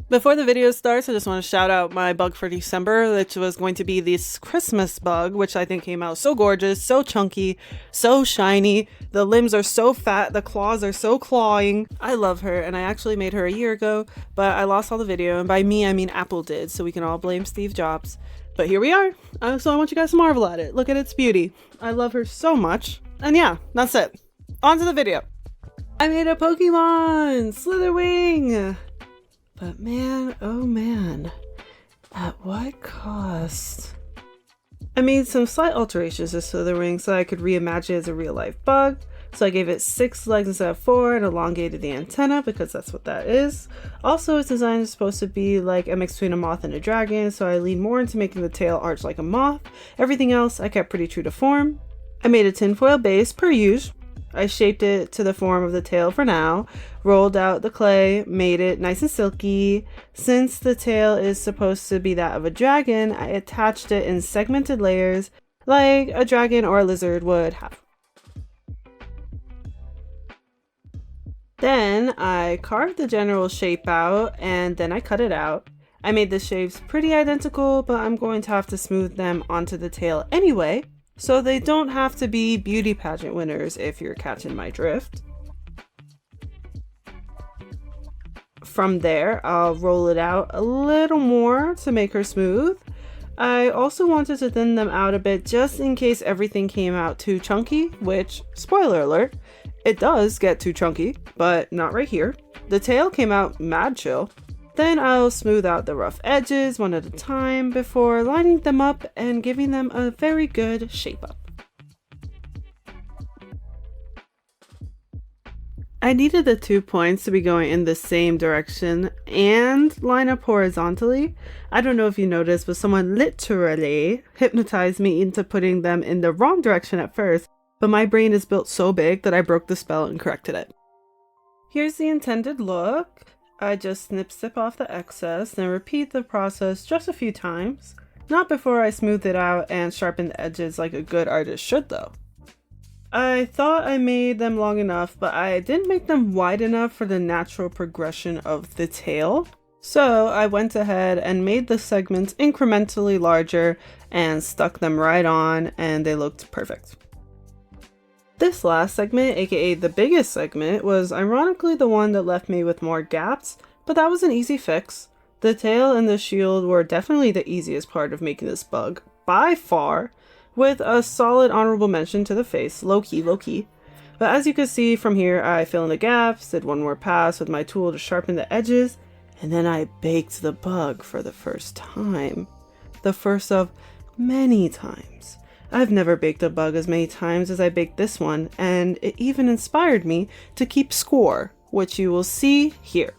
Before the video starts, I just want to shout out my bug for December, which was going to be this Christmas bug, which I think came out so gorgeous, so chunky, so shiny. The limbs are so fat, the claws are so clawing. I love her, and I actually made her a year ago, but I lost all the video, and by me, I mean Apple did, so we can all blame Steve Jobs. But here we are, so I want you guys to marvel at it. Look at its beauty. I love her so much. And yeah, that's it. On to the video. I made a Pokemon! Slitherwing! But man, oh man, at what cost? I made some slight alterations to Slitherwing so I could reimagine it as a real life bug. So I gave it 6 legs instead of 4 and elongated the antenna because that's what that is. Also, its design is supposed to be like a mix between a moth and a dragon, so I leaned more into making the tail arch like a moth. Everything else I kept pretty true to form. I made a tinfoil base per usual. I shaped it to the form of the tail for now, rolled out the clay, made it nice and silky. Since the tail is supposed to be that of a dragon, I attached it in segmented layers like a dragon or a lizard would have. Then I carved the general shape out and then I cut it out. I made the shapes pretty identical, but I'm going to have to smooth them onto the tail anyway, so they don't have to be beauty pageant winners if you're catching my drift. From there, I'll roll it out a little more to make her smooth. I also wanted to thin them out a bit just in case everything came out too chunky, which, spoiler alert, it does get too chunky, but not right here. The tail came out mad chill. Then I'll smooth out the rough edges one at a time before lining them up and giving them a very good shape up. I needed the 2 points to be going in the same direction and line up horizontally. I don't know if you noticed, but someone literally hypnotized me into putting them in the wrong direction at first, but my brain is built so big that I broke the spell and corrected it. Here's the intended look. I just snip off the excess, then repeat the process just a few times. Not before I smooth it out and sharpen the edges like a good artist should though. I thought I made them long enough, but I didn't make them wide enough for the natural progression of the tail. So I went ahead and made the segments incrementally larger and stuck them right on, and they looked perfect. This last segment, aka the biggest segment, was ironically the one that left me with more gaps, but that was an easy fix. The tail and the shield were definitely the easiest part of making this bug, by far, with a solid honorable mention to the face, low-key, low-key. But as you can see from here, I fill in the gaps, did one more pass with my tool to sharpen the edges, and then I baked the bug for the first time. The first of many times. I've never baked a bug as many times as I baked this one, and it even inspired me to keep score, which you will see here.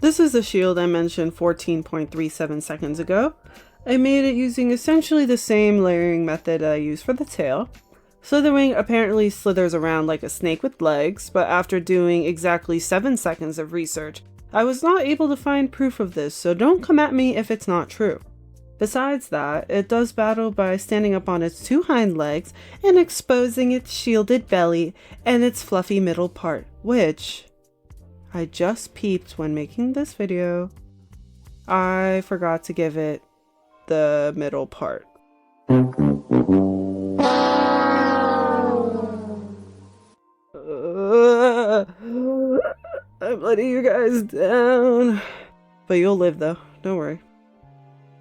This is the shield I mentioned 14.37 seconds ago. I made it using essentially the same layering method I used for the tail. Slitherwing apparently slithers around like a snake with legs, but after doing exactly 7 seconds of research, I was not able to find proof of this, so don't come at me if it's not true. Besides that, it does battle by standing up on its 2 hind legs and exposing its shielded belly and its fluffy middle part, which I just peeped when making this video. I forgot to give it the middle part. I'm letting you guys down. But you'll live though, don't worry.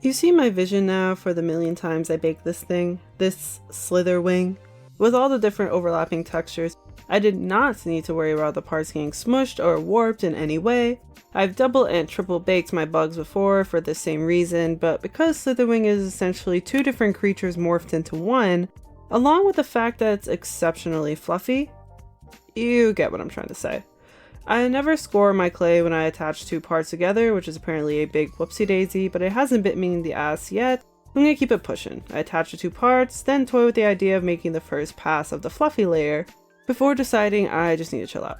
You see my vision now for the million times I baked this thing, this Slitherwing. With all the different overlapping textures, I did not need to worry about the parts getting smushed or warped in any way. I've double and triple baked my bugs before for the same reason, but because Slitherwing is essentially 2 different creatures morphed into one, along with the fact that it's exceptionally fluffy, you get what I'm trying to say. I never score my clay when I attach 2 parts together, which is apparently a big whoopsie daisy, but it hasn't bit me in the ass yet. I'm gonna keep it pushing. I attach the 2 parts, then toy with the idea of making the first pass of the fluffy layer, before deciding I just need to chill out.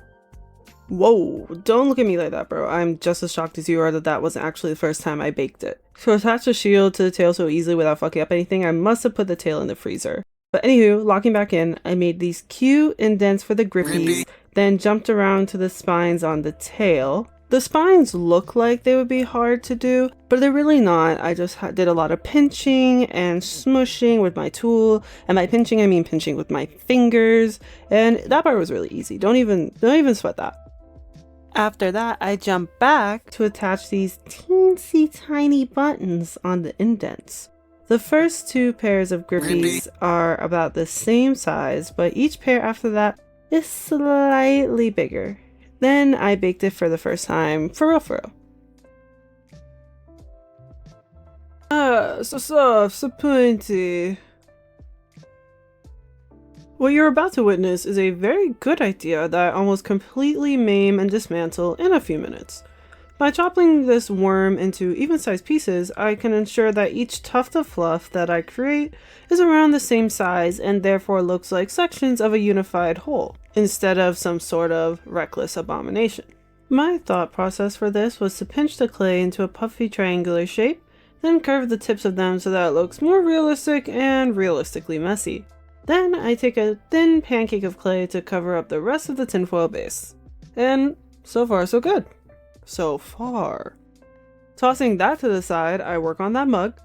Whoa, don't look at me like that, bro. I'm just as shocked as you are that that wasn't actually the first time I baked it. To attach the shield to the tail so easily without fucking up anything, I must have put the tail in the freezer. But anywho, locking back in, I made these cute indents for the grippies, then jumped around to the spines on the tail. The spines look like they would be hard to do, but they're really not. I just did a lot of pinching and smushing with my tool, and by pinching I mean pinching with my fingers, and that part was really easy. Don't even sweat that. After that, I jumped back to attach these teensy tiny buttons on the indents. The first two pairs of grippies are about the same size, but each pair after that is slightly bigger. Then I baked it for the first time, for real for real. So soft, so pointy. What you're about to witness is a very good idea that I almost completely maim and dismantle in a few minutes. By chopping this worm into even-sized pieces, I can ensure that each tuft of fluff that I create is around the same size and therefore looks like sections of a unified whole, instead of some sort of reckless abomination. My thought process for this was to pinch the clay into a puffy triangular shape, then curve the tips of them so that it looks more realistic and realistically messy. Then I take a thin pancake of clay to cover up the rest of the tinfoil base. And so far so good. So far. Tossing that to the side, I work on that mug.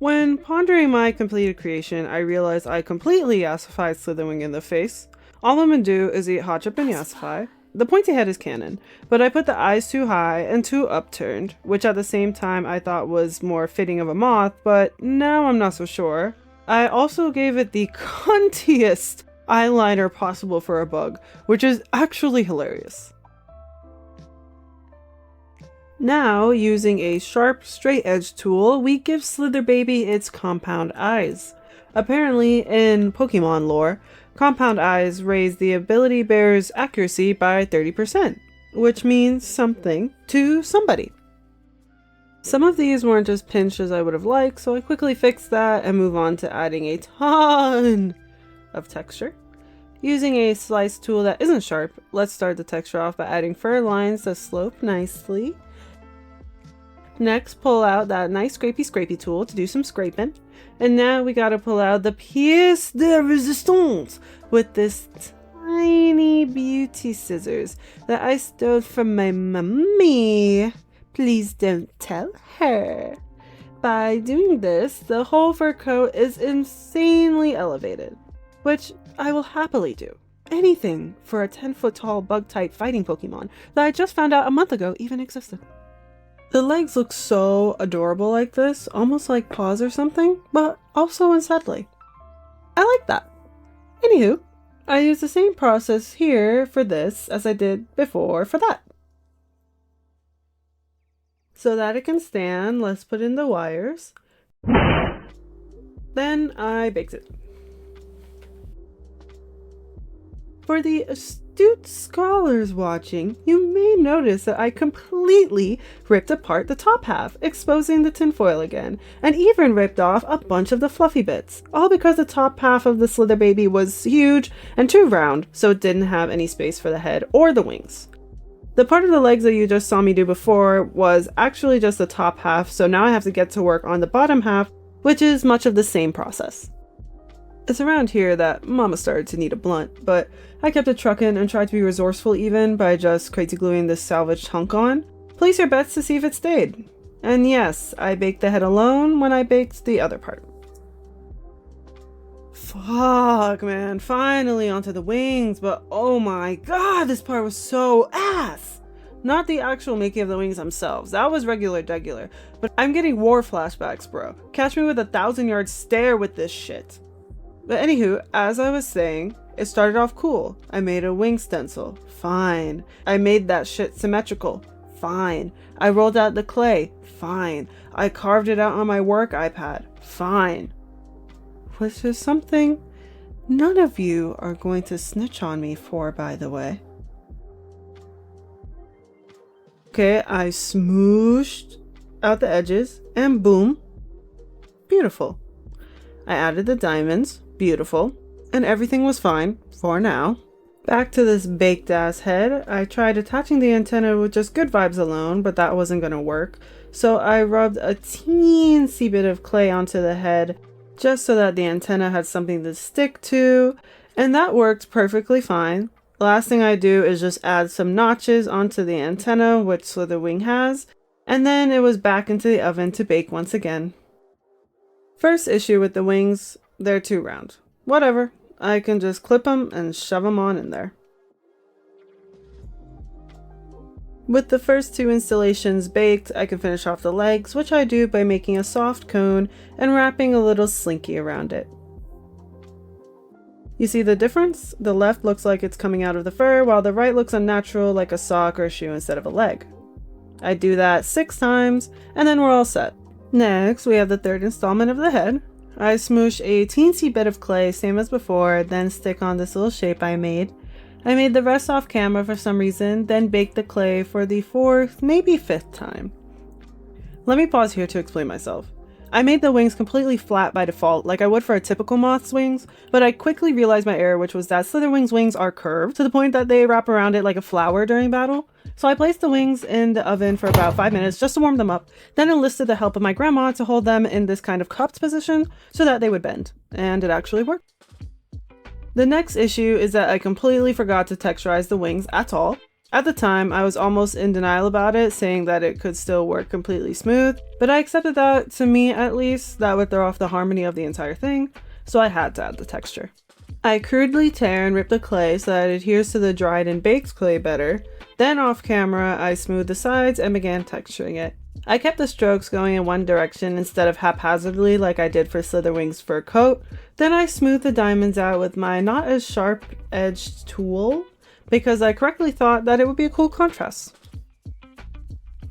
When pondering my completed creation, I realized I completely yassified Slitherwing in the face. All I'm gonna do is eat hot chip and yassify. The pointy head is canon, but I put the eyes too high and too upturned, which at the same time I thought was more fitting of a moth, but now I'm not so sure. I also gave it the cuntiest eyeliner possible for a bug, which is actually hilarious. Now, using a sharp, straight edge tool, we give Slither Baby its compound eyes. Apparently, in Pokémon lore, compound eyes raise the ability bearer's accuracy by 30%, which means something to somebody. Some of these weren't as pinched as I would have liked, so I quickly fixed that and move on to adding a ton of texture. Using a slice tool that isn't sharp, let's start the texture off by adding fur lines that slope nicely. Next, pull out that nice scrapey tool to do some scraping. And now we gotta pull out the pièce de résistance with this tiny beauty scissors that I stole from my mummy. Please don't tell her. By doing this, the whole fur coat is insanely elevated, which I will happily do. Anything for a 10-foot tall bug-type fighting Pokemon that I just found out a month ago even existed. The legs look so adorable like this, almost like paws or something, but also unsettling. I like that. Anywho, I use the same process here for this as I did before for that. So that it can stand, let's put in the wires. Then I baked it. For the astute scholars watching, you may notice that I completely ripped apart the top half, exposing the tinfoil again, and even ripped off a bunch of the fluffy bits, all because the top half of the Slither Baby was huge and too round, so it didn't have any space for the head or the wings. The part of the legs that you just saw me do before was actually just the top half, so now I have to get to work on the bottom half, which is much of the same process. It's around here that Mama started to need a blunt, but I kept it trucking and tried to be resourceful even by just crazy gluing this salvaged hunk on. Place your bets to see if it stayed. And yes, I baked the head alone when I baked the other part. Fuck, man, finally onto the wings, but oh my god, this part was so ass! Not the actual making of the wings themselves, that was regular, but I'm getting war flashbacks, bro. Catch me with a 1,000-yard stare with this shit. But anywho, as I was saying, it started off cool. I made a wing stencil. Fine. I made that shit symmetrical. Fine. I rolled out the clay. Fine. I carved it out on my work iPad. Fine. Which is something none of you are going to snitch on me for, by the way. Okay, I smooshed out the edges and boom. Beautiful. I added the diamonds. Beautiful. And everything was fine for now. Back to this baked ass head. I tried attaching the antenna with just good vibes alone, but that wasn't gonna work. So I rubbed a teensy bit of clay onto the head just so that the antenna had something to stick to, and that worked perfectly fine. The last thing I do is just add some notches onto the antenna, which Slitherwing has, and then it was back into the oven to bake once again. First issue with the wings, they're too round. Whatever, I can just clip them and shove them on in there. With the first two installations baked, I can finish off the legs, which I do by making a soft cone and wrapping a little slinky around it. You see the difference? The left looks like it's coming out of the fur, while the right looks unnatural like a sock or a shoe instead of a leg. I do that 6 times, and then we're all set. Next, we have the third installment of the head. I smoosh a teensy bit of clay, same as before, then stick on this little shape I made. I made the rest off camera for some reason, then baked the clay for the 4th, maybe 5th time. Let me pause here to explain myself. I made the wings completely flat by default, like I would for a typical moth's wings, but I quickly realized my error, which was that Slitherwing's wings are curved to the point that they wrap around it like a flower during battle. So I placed the wings in the oven for about 5 minutes just to warm them up, then enlisted the help of my grandma to hold them in this kind of cupped position so that they would bend, and it actually worked. The next issue is that I completely forgot to texturize the wings at all. At the time, I was almost in denial about it, saying that it could still work completely smooth, but I accepted that, to me at least, that would throw off the harmony of the entire thing, so I had to add the texture. I crudely tear and rip the clay so that it adheres to the dried and baked clay better. Then off camera, I smoothed the sides and began texturing it. I kept the strokes going in one direction instead of haphazardly like I did for Slitherwing's fur coat. Then I smoothed the diamonds out with my not as sharp edged tool because I correctly thought that it would be a cool contrast.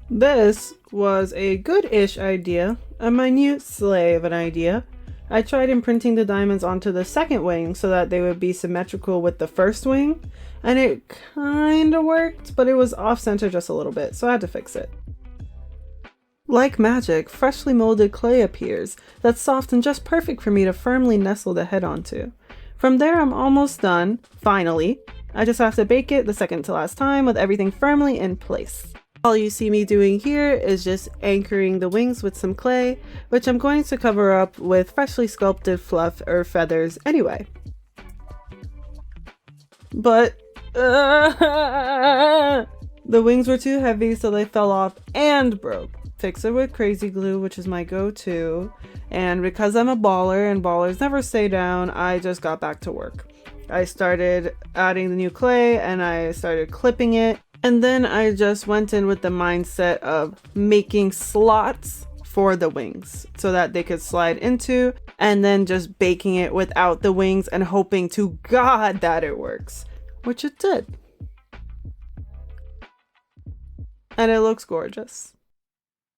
This was a good-ish idea, a minute slay of an idea. I tried imprinting the diamonds onto the second wing so that they would be symmetrical with the first wing, and it kinda worked, but it was off-center just a little bit, so I had to fix it. Like magic, freshly molded clay appears that's soft and just perfect for me to firmly nestle the head onto. From there, I'm almost done, finally. I just have to bake it the second to last time with everything firmly in place. All you see me doing here is just anchoring the wings with some clay, which I'm going to cover up with freshly sculpted fluff or feathers anyway. But the wings were too heavy, so they fell off and broke. Fix it with crazy glue, which is my go-to, and because I'm a baller and ballers never stay down, I just got back to work. I started adding the new clay and I started clipping it, and then I just went in with the mindset of making slots for the wings so that they could slide into, and then just baking it without the wings and hoping to God that it works, which it did. And it looks gorgeous.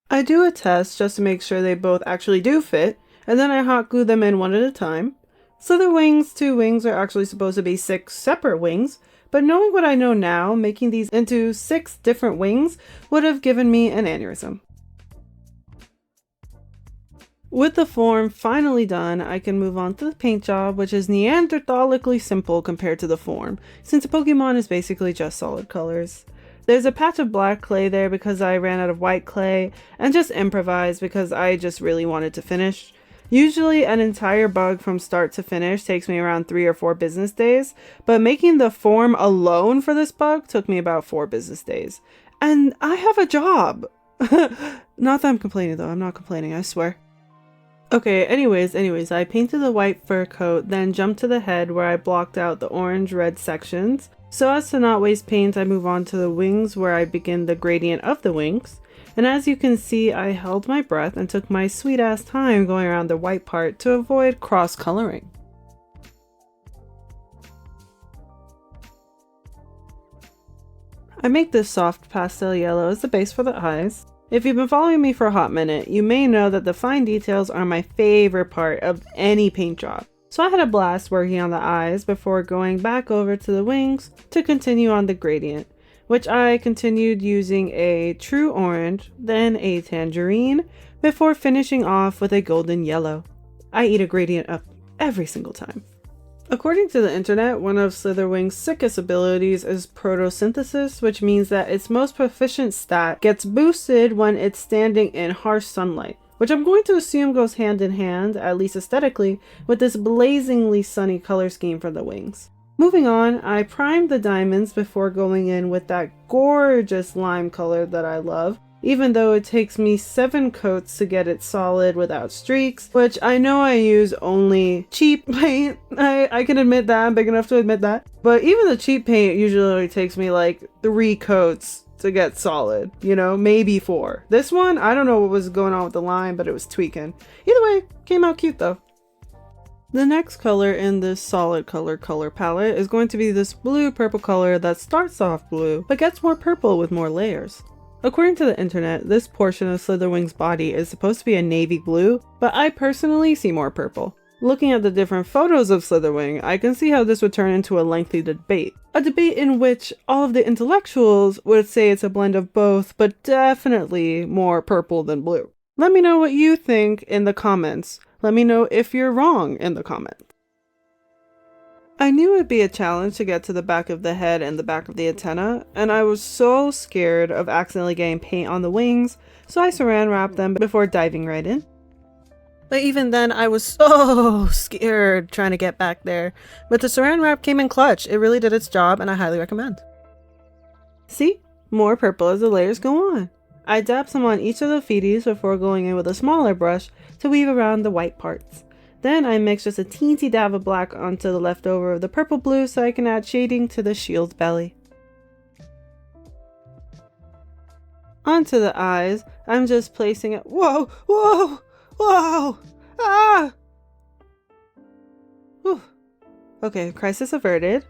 I do a test just to make sure they both actually do fit, and then I hot glue them in one at a time. Slitherwing's 2 wings are actually supposed to be 6 separate wings, but knowing what I know now, making these into 6 different wings would have given me an aneurysm. With the form finally done, I can move on to the paint job, which is Neanderthalically simple compared to the form, since a Pokemon is basically just solid colors. There's a patch of black clay there because I ran out of white clay, and just improvised because I just really wanted to finish. Usually an entire bug from start to finish takes me around 3 or 4 business days, but making the form alone for this bug took me about 4 business days. And I have a job! Not that I'm complaining though, I'm not complaining, I swear. Okay, anyways, I painted the white fur coat, then jumped to the head where I blocked out the orange-red sections. So as to not waste paint, I move on to the wings where I begin the gradient of the wings. And as you can see, I held my breath and took my sweet ass time going around the white part to avoid cross coloring. I make this soft pastel yellow as the base for the eyes. If you've been following me for a hot minute, you may know that the fine details are my favorite part of any paint job. So I had a blast working on the eyes before going back over to the wings to continue on the gradient, which I continued using a true orange, then a tangerine, before finishing off with a golden yellow. I eat a gradient up every single time. According to the internet, one of Slitherwing's sickest abilities is photosynthesis, which means that its most proficient stat gets boosted when it's standing in harsh sunlight, which I'm going to assume goes hand in hand, at least aesthetically, with this blazingly sunny color scheme for the wings. Moving on, I primed the diamonds before going in with that gorgeous lime color that I love, even though it takes me 7 coats to get it solid without streaks, which I know I use only cheap paint. I can admit that, I'm big enough to admit that. But even the cheap paint usually takes me like 3 coats to get solid, you know, maybe 4. This one, I don't know what was going on with the lime, but it was tweaking. Either way, came out cute though. The next color in this solid color palette is going to be this blue purple color that starts off blue, but gets more purple with more layers. According to the internet, this portion of Slitherwing's body is supposed to be a navy blue, but I personally see more purple. Looking at the different photos of Slitherwing, I can see how this would turn into a lengthy debate. A debate in which all of the intellectuals would say it's a blend of both, but definitely more purple than blue. Let me know what you think in the comments. Let me know if you're wrong in the comments. I knew it'd be a challenge to get to the back of the head and the back of the antenna, and I was so scared of accidentally getting paint on the wings, so I saran wrapped them before diving right in. But even then, I was so scared trying to get back there. But the saran wrap came in clutch. It really did its job, and I highly recommend. See? More purple as the layers go on. I dabbed some on each of the feeties before going in with a smaller brush to weave around the white parts. Then I mixed just a teensy dab of black onto the leftover of the purple blue so I can add shading to the shield belly. Onto the eyes, I'm just placing it. Whoa! Whoa! Whoa! Ah! Whew. Okay, crisis averted.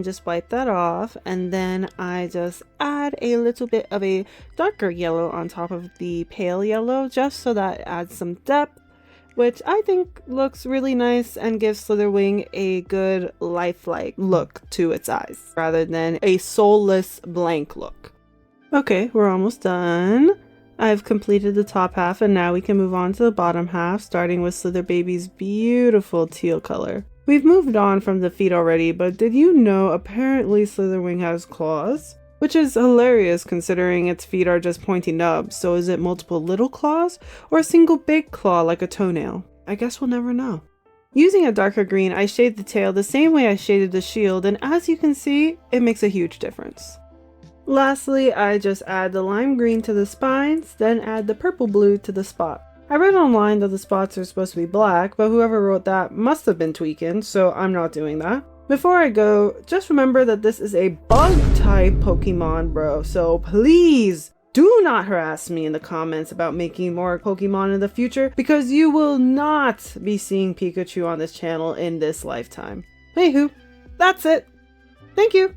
Just wipe that off, and then I just add a little bit of a darker yellow on top of the pale yellow just so that it adds some depth, which I think looks really nice and gives Slitherwing a good lifelike look to its eyes rather than a soulless blank look. Okay, we're almost done. I've completed the top half and now we can move on to the bottom half, starting with Slither Baby's beautiful teal color. We've moved on from the feet already, but did you know apparently Slitherwing has claws? Which is hilarious considering its feet are just pointy nubs, so is it multiple little claws or a single big claw like a toenail? I guess we'll never know. Using a darker green, I shade the tail the same way I shaded the shield, and as you can see, it makes a huge difference. Lastly, I just add the lime green to the spines, then add the purple blue to the spot. I read online that the spots are supposed to be black, but whoever wrote that must have been tweaking, so I'm not doing that. Before I go, just remember that this is a bug type Pokemon, bro, so please do not harass me in the comments about making more Pokemon in the future, because you will not be seeing Pikachu on this channel in this lifetime. Anywho, that's it. Thank you.